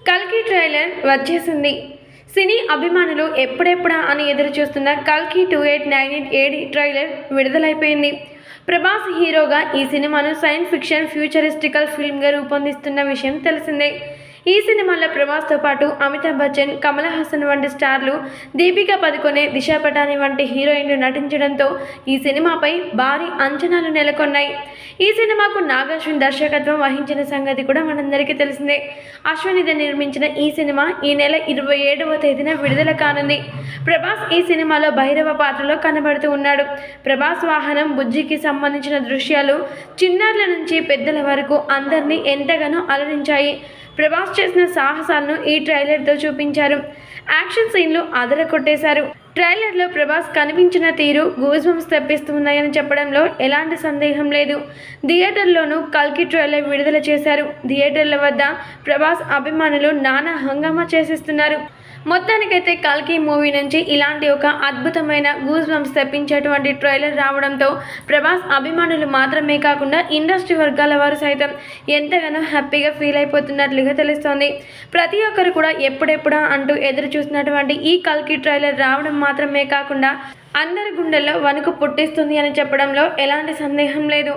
కల్కి ట్రైలర్ వచ్చేసింది. సినీ అభిమానులు ఎప్పుడెప్పుడా అని ఎదురు చూస్తున్న కల్కి 2898 ఏడి ట్రైలర్ విడుదలైపోయింది. ప్రభాస్ హీరోగా ఈ సినిమాను సైన్స్ ఫిక్షన్ ఫ్యూచరిస్టికల్ ఫిల్మ్గా రూపొందిస్తున్న విషయం తెలిసిందే. ఈ సినిమాలో ప్రభాస్తో పాటు అమితాబ్ బచ్చన్, కమల్ హాసన్ వంటి స్టార్లు, దీపికా పదుకొనె, దిశా పటాని వంటి హీరోయిన్లు నటించడంతో ఈ సినిమాపై భారీ అంచనాలు నెలకొన్నాయి. ఈ సినిమాకు నాగార్జున దర్శకత్వం వహించిన సంగతి కూడా మనందరికీ తెలిసిందే. అశ్వనిధ నిర్మించిన ఈ సినిమా ఈ నెల 27వ తేదీన విడుదల కానుంది. ప్రభాస్ ఈ సినిమాలో భైరవ పాత్రలో కనబడుతూ ఉన్నాడు. ప్రభాస్ వాహనం బుజ్జికి సంబంధించిన దృశ్యాలు చిన్నారుల నుంచి పెద్దల వరకు అందరినీ ఎంతగానో అలరించాయి. ప్రభాస్ చేసిన సాహసాలను ఈ ట్రైలర్తో చూపించారు. యాక్షన్ సీన్లు అదరకొట్టేశారు. ట్రైలర్లో ప్రభాస్ కనిపించిన తీరు గూస్ బంప్స్ తెప్పిస్తున్నాయని చెప్పడంలో ఎలాంటి సందేహం లేదు. థియేటర్లోనూ కల్కి ట్రైలర్ విడుదల చేశారు. థియేటర్ల వద్ద ప్రభాస్ అభిమానులు నానా హంగామా చేసేస్తున్నారు. మొత్తానికైతే కల్కి మూవీ నుంచి ఇలాంటి ఒక అద్భుతమైన గూస్ బంప్స్ తెప్పించేటువంటి ట్రైలర్ రావడంతో ప్రభాస్ అభిమానులు మాత్రమే కాకుండా ఇండస్ట్రీ వర్గాల వారు సైతం ఎంతగానో హ్యాపీగా ఫీల్ అయిపోతున్నట్లుగా తెలుస్తోంది. ప్రతి ఒక్కరు కూడా ఎప్పుడెప్పుడా అంటూ ఎదురు చూసినటువంటి ఈ కల్కి ట్రైలర్ రావడం మాత్రమే కాకుండా అందరి గుండెల్లో వణుకు పుట్టిస్తుంది అని చెప్పడంలో ఎలాంటి సందేహం లేదు.